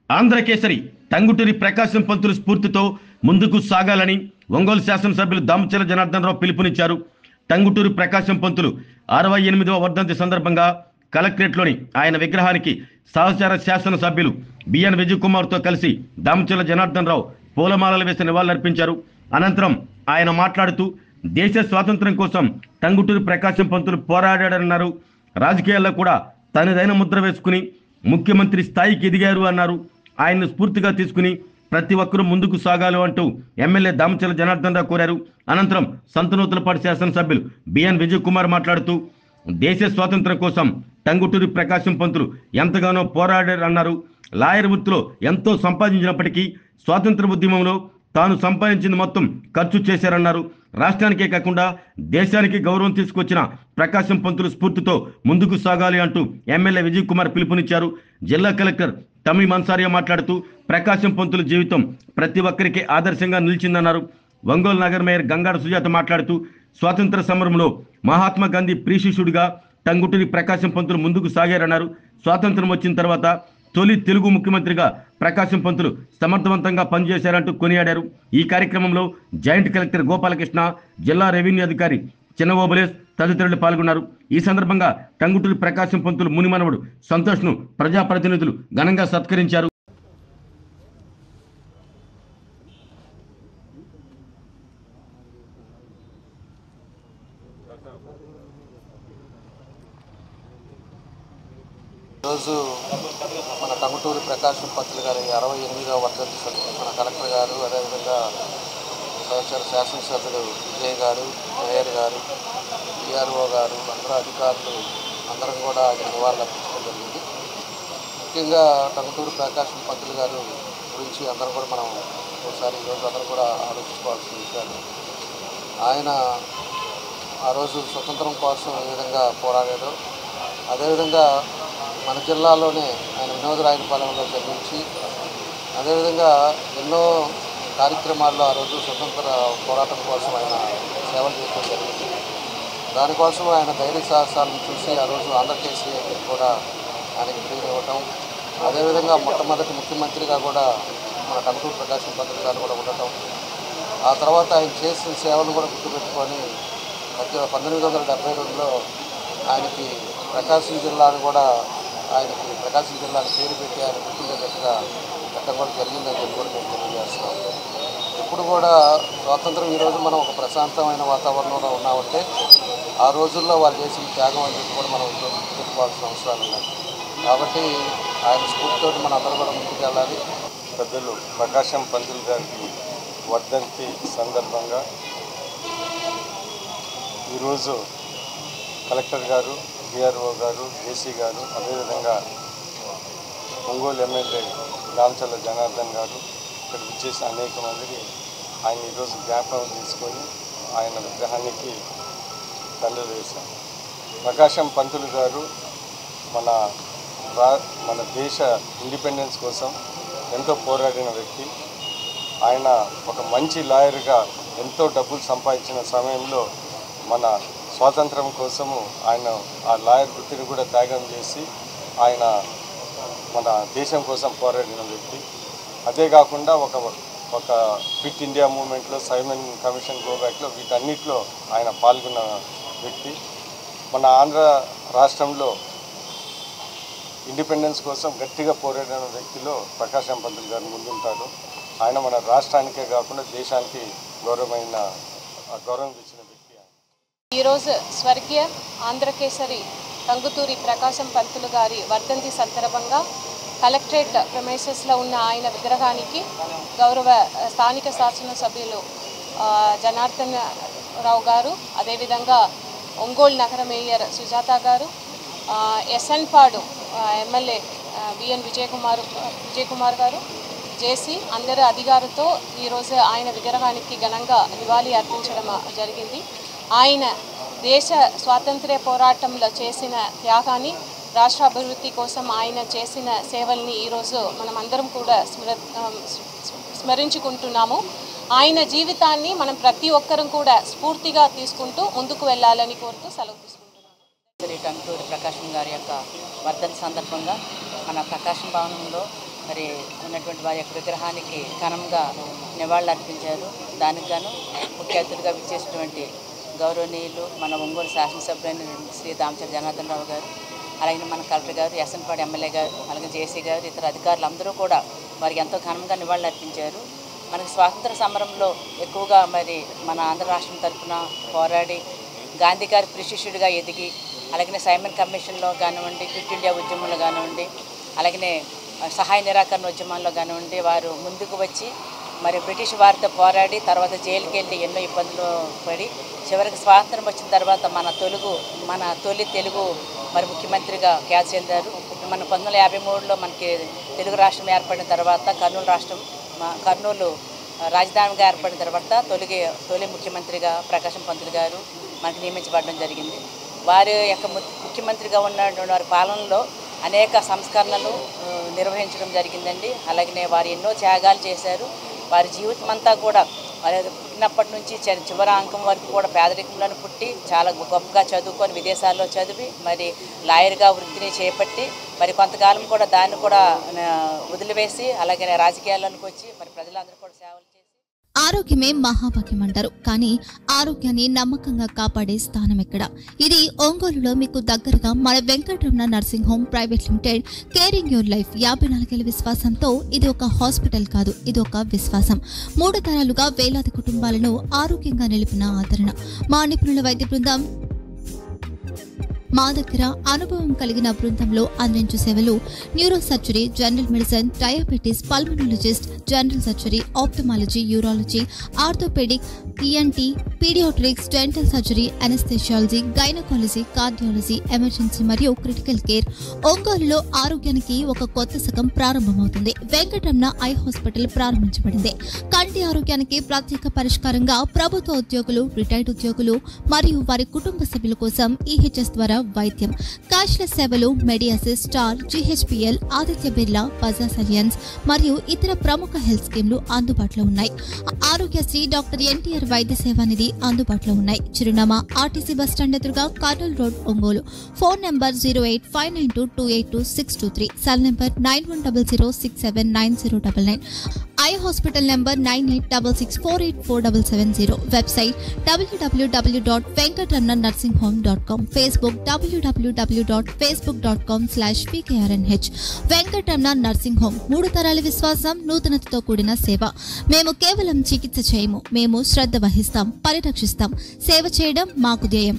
ఆంధ్రకేసరి టంగుటూరి ప్రకాశం పంతులు స్ఫూర్తితో ముందుకు సాగాలని ఒంగోలు శాసనసభ్యులు దామచల జనార్దన్ రావు పిలుపునిచ్చారు. టంగుటూరి ప్రకాశం పంతులు 68వ వర్ధంతి సందర్భంగా కలెక్టరేట్లోని ఆయన విగ్రహానికి సహచార శాసనసభ్యులు బిఎన్ విజయ్ కుమార్తో కలిసి దామచల జనార్దన్ రావు పూలమాలలు వేసి నివాళులర్పించారు. అనంతరం ఆయన మాట్లాడుతూ దేశ స్వాతంత్ర్యం కోసం టంగుటూరి ప్రకాశం పంతులు పోరాడారన్నారు. రాజకీయాల్లో కూడా తనదైన ముద్ర వేసుకుని ముఖ్యమంత్రి స్థాయికి ఎదిగారు అన్నారు. ఆయన్ను స్ఫూర్తిగా తీసుకుని ప్రతి ఒక్కరూ ముందుకు సాగాలి అంటూ ఎమ్మెల్యే దామచల జనార్దన్ రావు కోరారు. అనంతరం సంతనూతలపాటి శాసనసభ్యులు బిఎన్ విజయ్ కుమార్ మాట్లాడుతూ దేశ స్వాతంత్ర్యం కోసం టంగుటూరి ప్రకాశం పంతులు ఎంతగానో పోరాడారన్నారు. లాయర్ వృత్తిలో ఎంతో సంపాదించినప్పటికీ స్వాతంత్ర ఉద్యమంలో తాను సంపాదించింది మొత్తం ఖర్చు చేశారన్నారు. రాష్ట్రానికే కాకుండా దేశానికి గౌరవం తీసుకొచ్చిన ప్రకాశం పంతులు స్ఫూర్తితో ముందుకు సాగాలి అంటూ ఎమ్మెల్యే విజయ్ కుమార్ పిలుపునిచ్చారు. జిల్లా కలెక్టర్ తమిళ్ మన్సారియా మాట్లాడుతూ ప్రకాశం పంతుల జీవితం ప్రతి ఒక్కరికి ఆదర్శంగా నిలిచిందన్నారు. ఒంగోలు నగర మేయర్ గంగాడ సుజాత మాట్లాడుతూ స్వాతంత్ర సమరంలో మహాత్మా గాంధీ ప్రియశిష్యుడిగా టంగుటూరి ప్రకాశం పంతులు ముందుకు సాగారన్నారు. స్వాతంత్రం వచ్చిన తర్వాత తొలి తెలుగు ముఖ్యమంత్రిగా ప్రకాశం పంతులు సమర్థవంతంగా పనిచేశారంటూ కొనియాడారు. ఈ కార్యక్రమంలో జాయింట్ కలెక్టర్ గోపాలకృష్ణ, జిల్లా రెవెన్యూ అధికారి చిన్న ఓబులేస్ తదితరులు పాల్గొన్నారు. ఈ సందర్భంగా టంగుటూరి ప్రకాశం పంతులు మునిమనవుడు సంతోష్ను ప్రజాప్రతినిధులు ఘనంగా సత్కరించారు. ఈరోజు మన టంగుటూరి ప్రకాశం పంతులు గారి 68వ వర్ధంతి మన కలెక్టర్ గారు, అదేవిధంగా సహచర శాసనసభ్యులు విజయ్ గారు, మేయర్ గారు, పిఆర్ఓ గారు, అందరూ అధికారులు అందరం కూడా ఆయన నివాళులు అర్పించడం జరిగింది. ముఖ్యంగా టంగుటూరి ప్రకాశం పంతులు గారు గురించి అందరం కూడా మనం ఒకసారి ఈరోజు అందరూ కూడా ఆలోచించుకోవాల్సిన విషయాలు. ఆయన ఆ రోజు స్వతంత్రం కోసం ఏ విధంగా పోరాడాడో, అదేవిధంగా మన జిల్లాలోనే ఆయన వినోదరాయనపాలెంలో జన్మించి అదేవిధంగా ఎన్నో కార్యక్రమాల్లో ఆ రోజు స్వతంత్ర పోరాటం కోసం ఆయన సేవలు చేయడం జరిగింది. దానికోసం ఆయన ధైర్య సాహసాలను చూసి ఆ రోజు ఆంధ్రకేసరి కూడా ఆయనకి పేరు ఇవ్వటం, అదేవిధంగా మొట్టమొదటి ముఖ్యమంత్రిగా కూడా మన టంగుటూరి ప్రకాశం పంతులు గారు కూడా ఉండటం, ఆ తర్వాత ఆయన చేసిన సేవలు కూడా గుర్తుపెట్టుకొని 1972లో ఆయనకి ప్రకాశం జిల్లాను కూడా ప్రకాశం జిల్లాని పేరు పెట్టి ఆయన గుర్తుండేటట్టుగా పెట్టడం కూడా జరిగిందని చెప్పి కూడా మేము తెలియజేస్తున్నాం. ఇప్పుడు కూడా స్వాతంత్రం ఈరోజు మనం ఒక ప్రశాంతమైన వాతావరణంలో ఉన్నామంటే ఆ రోజుల్లో వాళ్ళు చేసిన త్యాగం అని చెప్పి కూడా మనం చెప్పుకోవాల్సిన అవసరాలు ఉన్నాయి. కాబట్టి ఆయన స్ఫూర్తితో మన అందరూ కూడా ముందుకు వెళ్ళాలి. పెద్దలు ప్రకాశం పంతులు గారికి వర్ధంతి సందర్భంగా ఈరోజు కలెక్టర్ గారు, డిఆర్ఓ గారు, ఏసీ గారు, అదేవిధంగా ఒంగోలు ఎమ్మెల్యే దామచల జనార్దన్ గారు ఇక్కడ విచ్చేసిన అనేక మందిని ఆయన ఈరోజు జ్ఞాపకం తీసుకొని ఆయన విగ్రహానికి దండలు వేశారు. ప్రకాశం పంతులు గారు మన దేశ ఇండిపెండెన్స్ కోసం ఎంతో పోరాడిన వ్యక్తి. ఆయన ఒక మంచి లాయర్గా ఎంతో డబ్బులు సంపాదించిన సమయంలో మన స్వాతంత్రం కోసము ఆయన ఆ లాయర్ వృత్తిని కూడా త్యాగం చేసి ఆయన మన దేశం కోసం పోరాడిన వ్యక్తి. అదే కాకుండా ఒక ఫిట్ ఇండియా మూవ్మెంట్లో, సైమన్ కమిషన్ గోబ్యాక్లో, వీటన్నిటిలో ఆయన పాల్గొన్న వ్యక్తి. మన ఆంధ్ర రాష్ట్రంలో ఇండిపెండెన్స్ కోసం గట్టిగా పోరాడిన వ్యక్తిలో ప్రకాశం పంతులు గారు ముందుంటారు. ఆయన మన రాష్ట్రానికే కాకుండా దేశానికి గౌరవం ఇచ్చిన వ్యక్తి. ఈరోజు స్వర్గీయ ఆంధ్రకేసరి టంగుటూరి ప్రకాశం పంతులు గారి వర్ధంతి సందర్భంగా కలెక్టరేట్ ప్రెమైసెస్లో ఉన్న ఆయన విగ్రహానికి గౌరవ స్థానిక శాసనసభ్యులు జనార్దన్ రావు గారు, అదేవిధంగా ఒంగోలు నగర మేయర్ సుజాత గారు, ఎస్ఎన్పాడు ఎమ్మెల్యే బిఎన్ విజయ్ కుమార్ గారు, జేసీ అందరు అధికారులతో ఈరోజు ఆయన విగ్రహానికి ఘనంగా నివాళి అర్పించడం జరిగింది. ఆయన దేశ స్వాతంత్ర్య పోరాటంలో చేసిన త్యాగాన్ని, రాష్ట్ర అభివృద్ధి కోసం ఆయన చేసిన సేవల్ని ఈరోజు మనం అందరం కూడా స్మరించుకుంటున్నాము. ఆయన జీవితాన్ని మనం ప్రతి ఒక్కరం కూడా స్ఫూర్తిగా తీసుకుంటూ ముందుకు వెళ్ళాలని కోరుతూ సెలవు తీసుకుంటున్నాను. టంగుటూరి ప్రకాశం గారి యొక్క వర్ధంతి సందర్భంగా మన ప్రకాశం భవనంలో మరి ఉన్నటువంటి వారి యొక్క విగ్రహానికి ఘనంగా నివాళులు అర్పించారు. దానికి గాను ముఖ్య అతిథిగా విచ్చేసినటువంటి గౌరవనీయులు మన ఒంగోలు శాసనసభ్యులైన శ్రీ దామచర్ల జనార్దన్ రావు గారు, అలాగే మన కలెక్టర్ గారు, ఎస్ఎన్పాడి ఎమ్మెల్యే గారు, అలాగే జేసీ గారు, ఇతర అధికారులు అందరూ కూడా వారికి ఎంతో ఘనంగా నివాళులు అర్పించారు. మనకి స్వాతంత్ర సమరంలో ఎక్కువగా మరి మన ఆంధ్ర రాష్ట్రం తరఫున పోరాడి గాంధీ గారి ప్రిశిష్యుడిగా ఎదిగి, అలాగే సైమన్ కమిషన్లో కానివ్వండి, క్విట్ ఇండియా ఉద్యమంలో కానివ్వండి, అలాగే సహాయ నిరాకరణ ఉద్యమంలో కానివ్వండి వారు ముందుకు వచ్చి మరి బ్రిటిష్ వారితో పోరాడి తర్వాత జైలుకి వెళ్ళి ఎన్నో ఇబ్బందులు పడి చివరికి స్వాతంత్రం వచ్చిన తర్వాత మన తొలి తెలుగు మరి ముఖ్యమంత్రిగా ఖ్యాతి చెందారు. మన 1953లో మనకి తెలుగు రాష్ట్రం ఏర్పడిన తర్వాత కర్నూలు రాజధానిగా ఏర్పడిన తర్వాత తొలి ముఖ్యమంత్రిగా ప్రకాశం పంతులు గారు మనకి నియమించబడడం జరిగింది. వారి యొక్క ముఖ్యమంత్రిగా ఉన్న వారి పాలనలో అనేక సంస్కరణలు నిర్వహించడం జరిగిందండి. అలాగే వారు ఎన్నో త్యాగాలు చేశారు. వారి జీవితం అంతా కూడా వారి పుట్టినప్పటి నుంచి చివరి అంకం వరకు కూడా పేదరికంలో పుట్టి చాలా గొప్పగా చదువుకొని విదేశాల్లో చదివి మరి లాయర్గా వృత్తిని చేపట్టి మరి కొంతకాలం కూడా దాన్ని కూడా వదిలివేసి అలాగే రాజకీయాల్లోకి వచ్చి మరి ప్రజలందరూ కూడా సేవలు చేసి ఆరోగ్యమే మహాభాగ్యం అంటారు. కానీ ఆరోగ్యాన్ని నమ్మకంగా కాపాడే స్థానం ఎక్కడ? ఇది ఒంగోలులో మీకు దగ్గరగా మన Venkataramana nursing home private limited caring your life 54 ఏళ్ల విశ్వాసంతో ఇది ఒక హాస్పిటల్ కాదు, ఇది ఒక విశ్వాసం. 3 తరాలుగా వేలాది కుటుంబాలను ఆరోగ్యంగా నిలిపిన ఆదరణ. మా నిపుణుల వైద్య బృందం మా దగ్గర అనుభవం కలిగిన బృందంలో అందించే సేవలు neuro surgery, general medicine, diabetes, pulmonologist, general surgery, ophthalmology, urology, orthopaedic, ENT, paediatrics, dental surgery, anaesthesiology, gynaecology, cardiology, emergency మరియు క్రిటికల్ కేర్. ఒంగోలులో ఆరోగ్యానికి ఒక కొత్త శకం ప్రారంభమవుతుంది. వెంకటరమణ ఐ హాస్పిటల్ ప్రారంభించబడింది. కంటి ఆరోగ్యానికి ప్రత్యేక పరిష్కారంగా ప్రభుత్వ ఉద్యోగులు, రిటైర్డ్ ఉద్యోగులు మరియు వారి కుటుంబ సభ్యుల కోసం ఈహెచ్ఎస్ ద్వారా వైద్యం, క్యాష్లెస్ సేవలు, మెడియాసిస్, స్టార్, జీహెచ్పీఎల్, ఆదిత్య బిర్లా, బజాజ్ అలియన్స్ మరియు ఇతర ప్రముఖ హెల్త్ స్కీమ్లు అందుబాటులో ఉన్నాయి. ఆరోగ్యశ్రీ, డాక్టర్ ఎన్టీఆర్ వైద్య సేవా నిధి అందుబాటులో ఉన్నాయి. చిరునామా ఆర్టీసీ బస్టాండ్ ఎదురుగా Kurnool road, Ongole. Phone number 08592282623, cell number 9100679099, eye hospital number 9866484770, website www.venkatramanarsinghome.com, Facebook www.facebook.com/vkrnh. Venkataramana nursing home 3 తరాల విశ్వాసం, నూతనతతో కూడిన సేవ. మేము కేవలం చికిత్స చేయము, మేము శ్రద్ధ వహిస్తాం, పరిరక్షిస్తాం. సేవ చేయడం మాకు ధ్యేయం.